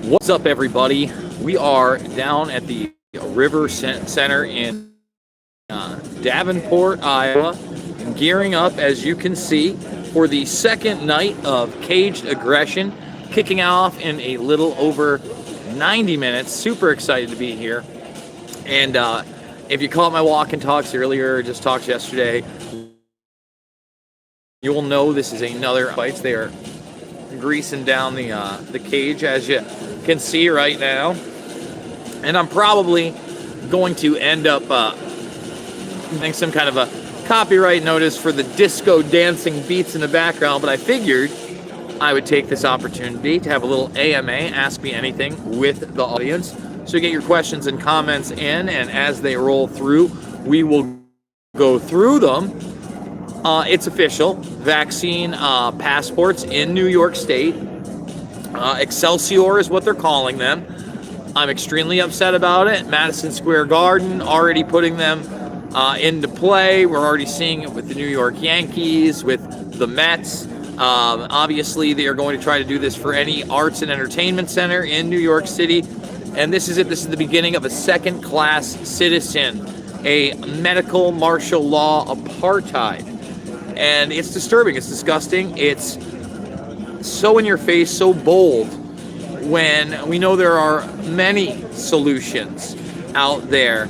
What's up, everybody? We are down at the River Center in Davenport, Iowa, gearing up, as you can see, for the second night of Caged Aggression, kicking off in a little over 90 minutes. Super excited to be here. And if you caught my walk and talks earlier, or just talks yesterday, you will know this is another fight. They are greasing down the cage, as you can see right now. And I'm probably going to end up getting some kind of a copyright notice for the disco dancing beats in the background, but I figured I would take this opportunity to have a little AMA, Ask Me Anything, with the audience. So you get your questions and comments in, and as they roll through, we will go through them. It's official. Vaccine passports in New York State. Excelsior is what they're calling them. I'm extremely upset about it. Madison Square Garden already putting them into play. We're already seeing it with the New York Yankees, with the Mets. Obviously, they are going to try to do this for any arts and entertainment center in New York City. And this is it. This is the beginning of a second-class citizen, a medical martial law apartheid. And it's disturbing. It's disgusting. It's so in your face, so bold, when we know there are many solutions out there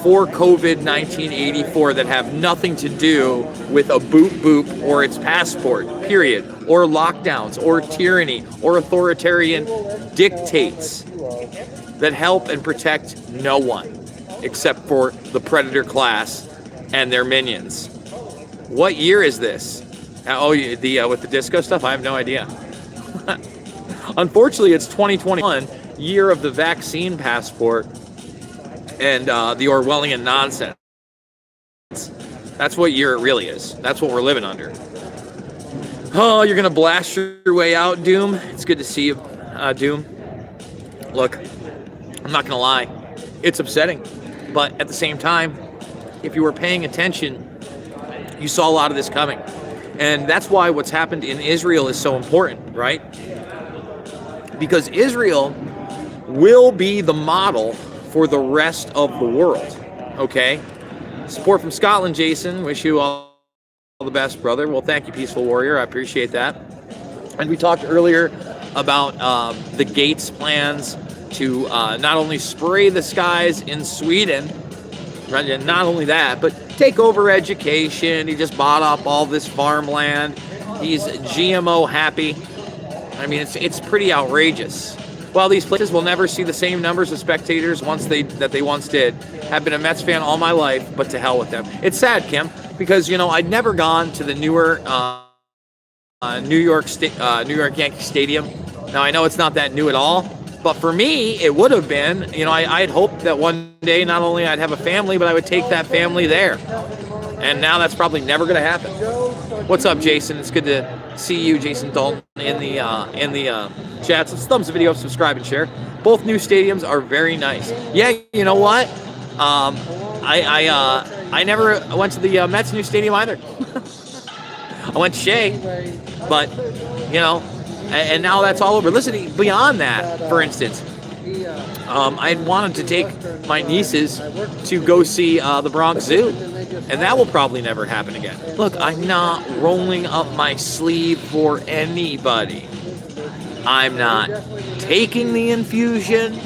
for COVID-1984 that have nothing to do with a boop boop or its passport, period, or lockdowns, or tyranny, or authoritarian dictates that help and protect no one except for the predator class and their minions. What year is this? With the disco stuff? I have no idea. Unfortunately, it's 2021, year of the vaccine passport and the Orwellian nonsense. That's what year it really is. That's what we're living under. Oh, you're going to blast your way out, Doom? It's good to see you, Doom. Look, I'm not going to lie. It's upsetting. But at the same time, if you were paying attention, you saw a lot of this coming. And that's why what's happened in Israel is so important, right? Because Israel will be the model for the rest of the world, okay? Support from Scotland, Jason. Wish you all the best, brother. Well, thank you, Peaceful Warrior. I appreciate that. And we talked earlier about the Gates plans to not only spray the skies in Sweden, right, and not only that, but take over education. He just bought up all this farmland. He's GMO happy. I mean, it's pretty outrageous. Well, these places will never see the same numbers of spectators that they once did. I've been a Mets fan all my life, but to hell with them. It's sad, Kim, because I'd never gone to the newer New York Yankee Stadium. Now I know it's not that new at all, but for me, it would have been. I'd hoped that one day not only I'd have a family, but I would take that family there. And now that's probably never going to happen. What's up, Jason? It's good to see you, Jason Dalton, in the chat. So thumbs the video up, subscribe, and share. Both new stadiums are very nice. Yeah, you know what? I never went to the Mets new stadium either. I went to Shea, but and now that's all over. Listen, beyond that, for instance, I wanted to take my nieces to go see the Bronx Zoo, and that will probably never happen again. Look, I'm not rolling up my sleeve for anybody. I'm not taking the infusion.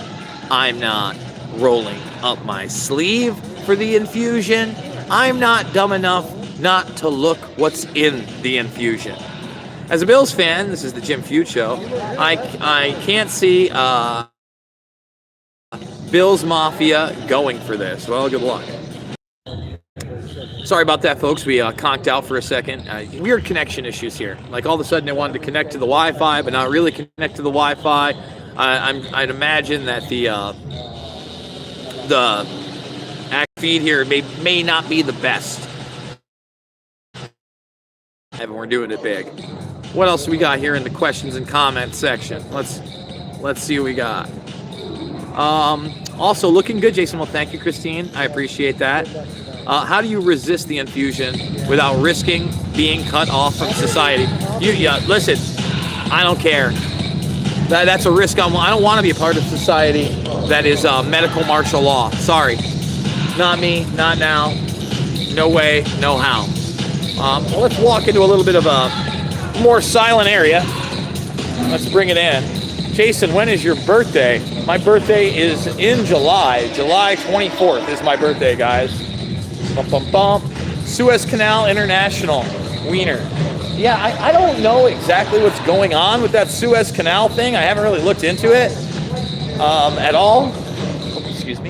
I'm not rolling up my sleeve for the infusion. I'm not dumb enough not to look what's in the infusion. As a Bills fan, this is the Jim Feud Show, I can't see Bills Mafia going for this. Well, good luck. Sorry about that, folks. We conked out for a second. Weird connection issues here. Like, all of a sudden, I wanted to connect to the Wi-Fi, but not really connect to the Wi-Fi. I'd imagine that the feed here may not be the best. And we're doing it big. What else we got here in the questions and comments section? Let's see what we got. Also, looking good, Jason. Well, thank you, Christine. I appreciate that. How do you resist the infusion without risking being cut off from society? Listen, I don't care. That's a risk. I don't want to be a part of society that is medical martial law. Sorry. Not me, not now. No way, no how. Well, let's walk into a little bit of a more silent area. Let's bring it in. Jason, when is your birthday? My birthday is in July. July 24th is my birthday, guys. Bum, bum, bum. Suez Canal International, Wiener. Yeah, I don't know exactly what's going on with that Suez Canal thing. I haven't really looked into it at all. Oh, excuse me.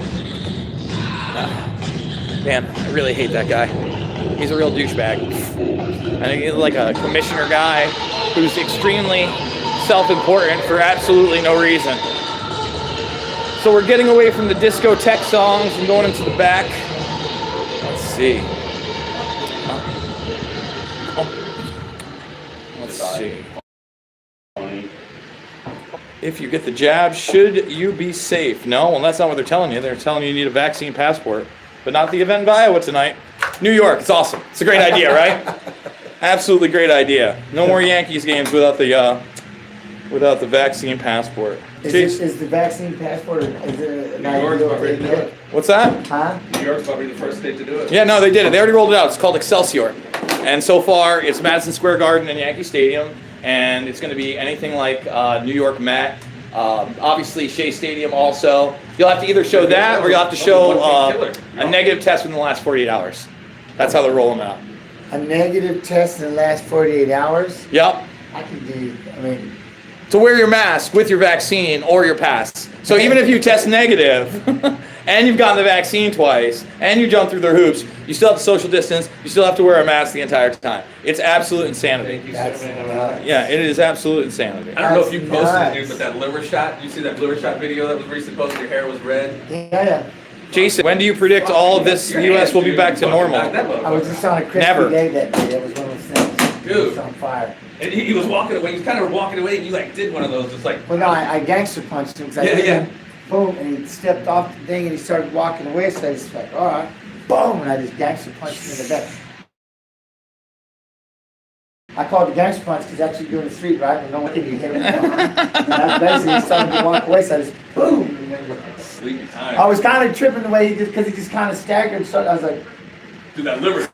Man, I really hate that guy. He's a real douchebag. I think he's like a commissioner guy who's extremely self-important for absolutely no reason. So we're getting away from the discotheque songs and going into the back. Let's see. Let's see. If you get the jab, should you be safe? No, well, that's not what they're telling you. They're telling you need a vaccine passport, but not the event in Iowa tonight. New York, it's awesome. It's a great idea, right? Absolutely great idea. No more Yankees games without the vaccine passport. Is the vaccine passport? Is it New York's about ready to do it? What's that? Huh? New York's probably the first state to do it. Yeah, no, they did it. They already rolled it out. It's called Excelsior. And so far, it's Madison Square Garden and Yankee Stadium. And it's going to be anything like New York Met. Obviously, Shea Stadium also. You'll have to either show that or you'll have to show a negative test within the last 48 hours. That's how they're rolling out. A negative test in the last 48 hours? Yep. I can do, I mean... To wear your mask with your vaccine or your pass. So even if you test negative and you've gotten the vaccine twice and you jump through their hoops, you still have to social distance, you still have to wear a mask the entire time. It's absolute insanity. Yeah, it is absolute insanity. I don't know if you posted it, dude, but that liver shot, you see that liver shot video that was recently posted, your hair was red? Yeah. Jason, when do you predict all of this U.S. will be back to normal? I was just on a crispy day that day. That was one of those things. Dude. It was on fire. And he was walking away. He was kind of walking away, and you like did one of those, just like. Well, no, I gangster punched him because I hit him. Boom, and he stepped off the thing and he started walking away. So I just like, all right, boom, and I just gangster punched him in the back. I called the gangster punch because that's what you do in the street, right? And no one can you hit him. And that's basically he started to walk away. So I just boom. Sleepy time. I was kind of tripping the way he did because he just kind of staggered. So I was like, dude, that liver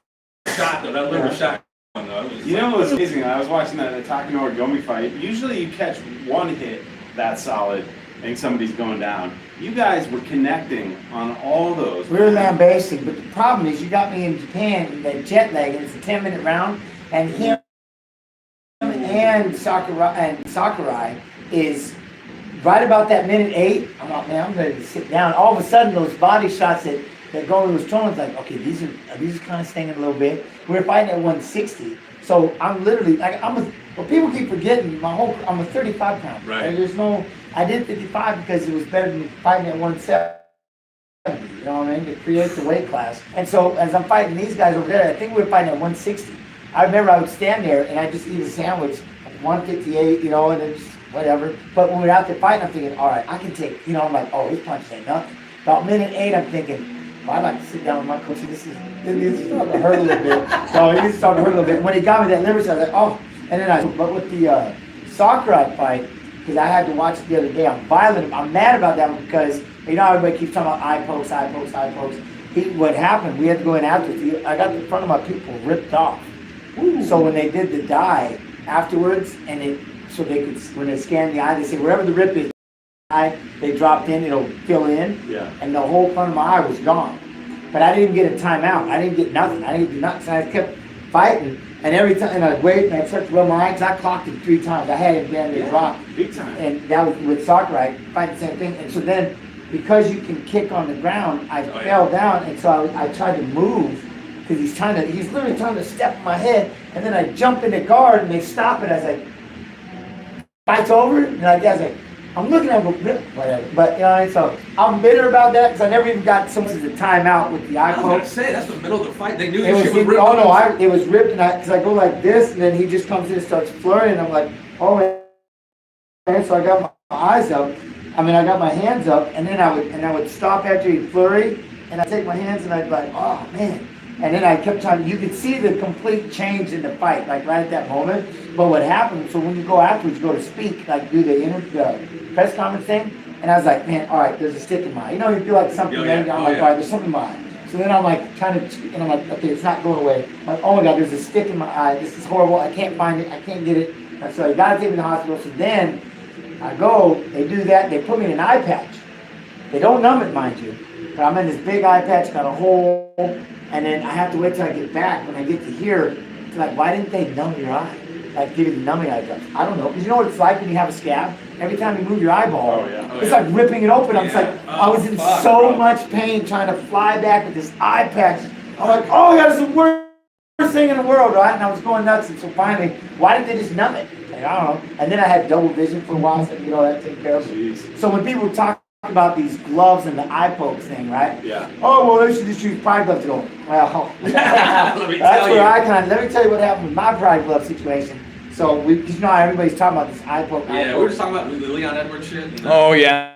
shot though. That liver shot. You know what's amazing? I was watching that Takano Gomi fight. Usually you catch one hit that solid and somebody's going down. You guys were connecting on all those. We were lambasting, but the problem is you got me in Japan, that jet lag, and it's a 10-minute round, and him and Sakurai is right about that minute 8. I'm like, man, I'm ready to sit down. All of a sudden, those body shots that Gomi was throwing, was like, okay, these are kind of stinging a little bit. We were fighting at 160, so I'm literally like well, people keep forgetting I'm a 35 pound. Right. And I did 55 because it was better than fighting at 170. You know what I mean? To create the weight class. And so as I'm fighting these guys over there, I think we were fighting at 160. I remember I would stand there and I just eat a sandwich at 158, you know, and then just whatever. But when we were out there fighting, I'm thinking, all right, I can take, you know, I'm like, oh, his punch ain't nothing. About minute 8, I'm thinking, well, I'd like to sit down with my coach. This is starting to hurt a little bit. So it is starting to hurt a little bit. When he got me that liver shot, I was like, oh. And then but with the Sakurai fight, because I had to watch it the other day, I'm violent. I'm mad about that one because, you know, everybody keeps talking about eye pokes. What happened, we had to go in after. I got the front of my pupil ripped off. Ooh. So when they did the dye afterwards, when they scanned the eye, they say wherever the rip is, they dropped in, it'll fill in, and the whole front of my eye was gone. But I didn't get a timeout. I didn't get nothing. I didn't do nothing. So I kept fighting, and every time, and I'd wait, and I'd start to rub my eye, because I clocked him 3 times. I had him down to drop. Big time. And that was with Sakurai, fighting the same thing. And so then, because you can kick on the ground, I fell down, and so I tried to move, because he's literally trying to step in my head, and then I jump in the guard, and they stop it. I was like, fight's over? And I was like, I'm looking at him, whatever. But, you know, so I'm bitter about that because I never even got so much as a timeout with the eye poke. I was going to say, that's the middle of the fight. They knew it was ripped. Oh, no, it was ripped, because I go like this, and then he just comes in and starts flurrying, and I'm like, oh, and so I got my eyes up. I got my hands up, and then I would stop after he'd flurry, and I'd take my hands, and I'd be like, oh, man. And then I kept trying, you could see the complete change in the fight, like right at that moment. But what happened, so when you go afterwards, you go to speak, like do the press conference thing, and I was like, man, all right, there's a stick in my eye. You know, you feel like something, I'm like, all right, there's something in my eye. So then I'm like trying to, and I'm like, okay, it's not going away. I'm like, oh my God, there's a stick in my eye. This is horrible. I can't find it. I can't get it. And so I got to take me to the hospital. So then I go, they do that. They put me in an eye patch. They don't numb it, mind you. But I'm in this big eye patch, got a hole, and then I have to wait till I get back. When I get to here, it's like, why didn't they numb your eye? Like give you the numbing eye drops. I don't know. Because you know what it's like when you have a scab? Every time you move your eyeball, it's like ripping it open. I'm like, I was in so much pain trying to fly back with this eye patch. I'm like, oh God, it's the worst thing in the world, right? And I was going nuts. And so finally, why didn't they just numb it? Like, I don't know. And then I had double vision for a while, so you know that taken care of. So when people talk about these gloves and the eye pokes thing, right? Yeah. Oh, well, they should just use pride gloves to go, well, Let me that's tell where you. let me tell you what happened with my pride glove situation. So, because you know how everybody's talking about this eye poke. Yeah, we were just talking about the Leon Edwards shit. And Oh yeah.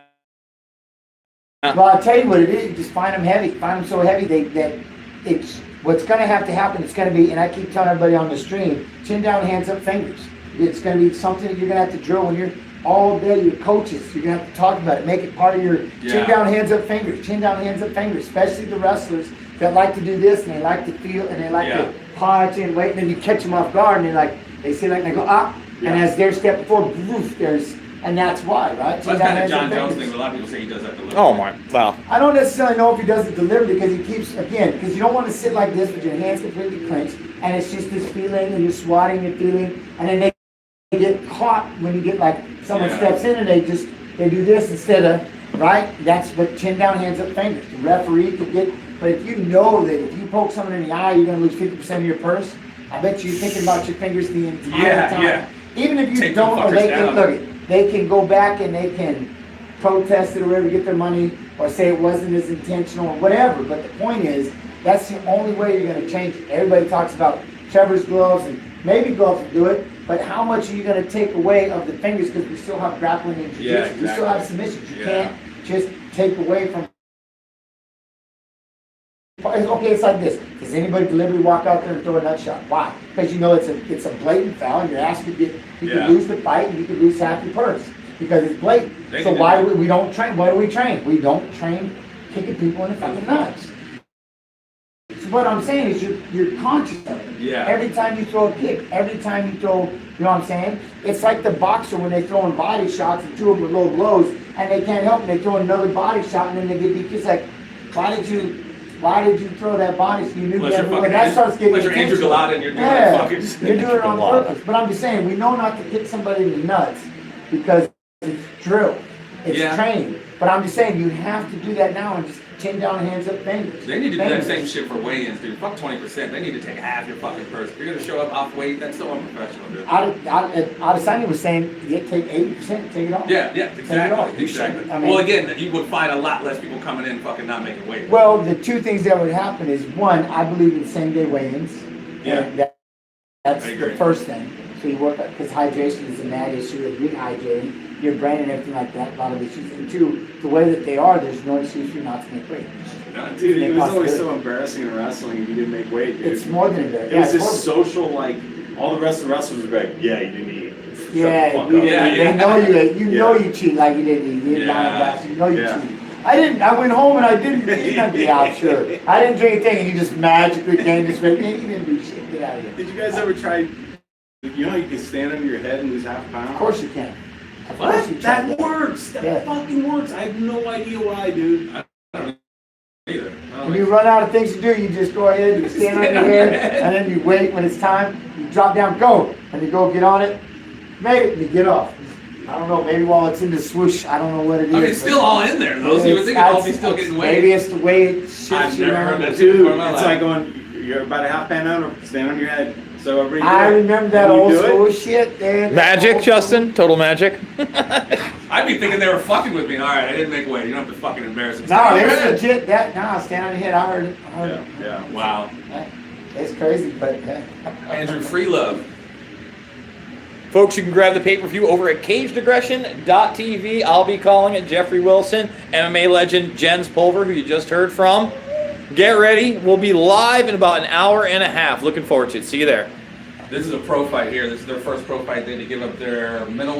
Well, I'll tell you what it is. You just find them heavy. Find them so heavy that it's what's going to have to happen. It's going to be, and I keep telling everybody on the stream, chin down, hands up, fingers. It's going to be something that you're going to have to drill when you're all day. Your coaches, you're going to have to talk about it. Make it part of your chin down, hands up, fingers. Chin down, hands up, fingers. Especially the wrestlers that like to do this and they like to feel and they like to punch and wait, and then you catch them off guard and they're like, they say like they go up, and as they're stepping forward, poof, and that's why, right? Well, that's kind of John Jones thing, but a lot of people say he does that deliberately. Oh my. Well. I don't necessarily know if he does it deliberately because he keeps, again, because you don't want to sit like this with your hands completely clenched and it's just this feeling and you're swatting and feeling, and then they get caught when you get like someone steps in and they do this instead of, right? That's what chin down, hands up, fingers. The referee could get, but if you know that if you poke someone in the eye, you're going to lose 50% of your purse, I bet you're thinking about your fingers the entire time. Yeah. Even if you Take don't, them or they fuckers can, down. look, they can go back and they can protest it or whatever, get their money, or say it wasn't as intentional or whatever. But the point is, that's the only way you're going to change it. Everybody talks about Trevor's gloves, and maybe gloves will do it, but how much are you going to take away of the fingers? Because we still have grappling and jiu-jitsu. Yeah, We still have submissions. You can't just take away from. Okay, it's like this. Does anybody deliberately walk out there and throw a nut shot? Why? Because you know it's a blatant foul, and your ass could get, you could lose the fight, and you could lose half your purse because it's blatant. So why do we don't train? Why do we train? We don't train kicking people in the fucking nuts. So what I'm saying is you're conscious of it. Yeah. Every time you throw a kick, every time you throw, you know what I'm saying? It's like the boxer when they throw in body shots and two of them with low blows, and they can't help it. They throw another body shot, and then they get beat. It's like, why did you throw that body? So you knew that starts getting unless you're Andrew attention. Galata and you're doing that fucking. You're doing it on purpose. But I'm just saying, we know not to hit somebody in the nuts because it's drill. It's training. But I'm just saying, you have to do that now and just chin down, hands up, fingers. They need to do that same shit for weigh-ins, dude. Fuck 20%. They need to take half your fucking purse. If you're gonna show up off weight, that's so unprofessional, dude. Adesanya was saying, you take 80%, take it off. Yeah, exactly. I mean, Well, again, you would find a lot less people coming in fucking not making weight. Well, the two things that would happen is, one, I believe in same-day weigh-ins. Yeah. And that's the first thing. So you work, because hydration is a mad issue, of rehydrating your brain and everything like that, a lot of issues. And two, the way that they are, there's no excuse for you not to make weight. Dude, it was always so embarrassing in wrestling if you didn't make weight, dude. It's more than embarrassing. It was this social, like, all the rest of the wrestlers would be like, yeah, you didn't eat. They know you ate. You know you cheat like you didn't eat. You know you cheated. I didn't. I went home and I didn't eat nothing. Yeah, sure. I didn't drink a thing, and you just magically gained this weight. You didn't do shit. Get out of here. Did you guys ever try, you know how you can stand under your head and lose half a pound? Of course you can. What? That works. That fucking works. I have no idea why, dude. I don't either. When you run out of things to do, you just go ahead, you stand on your head, and then you wait when it's time, you drop down, go, and you go get on it, make it, and you get off. I don't know, maybe while it's in the swoosh, I don't know what it is. I mean, it's still all in there, though, so you would think it'd all be still getting weight. Maybe it's the way it shifts I've you never around. heard that Dude, before in my it's life. like going, you're about a half pound down, stand on your head. So everybody I do it. remember that Can you old do it? school shit, man. Magic, Justin? Total magic? I'd be thinking they were fucking with me. All right, I didn't make weight. You don't have to fucking embarrass me. No, it's legit. Stand on your head. I heard it. Yeah. Wow. It's crazy, but Andrew Freelove. Folks, you can grab the pay-per-view over at cagedaggression.tv. I'll be calling it Jeffrey Wilson, MMA legend Jens Pulver, who you just heard from. Get ready. We'll be live in about an hour and a half. Looking forward to it. See you there. This is a pro fight here. This is their first pro fight. They had to give up their middleweight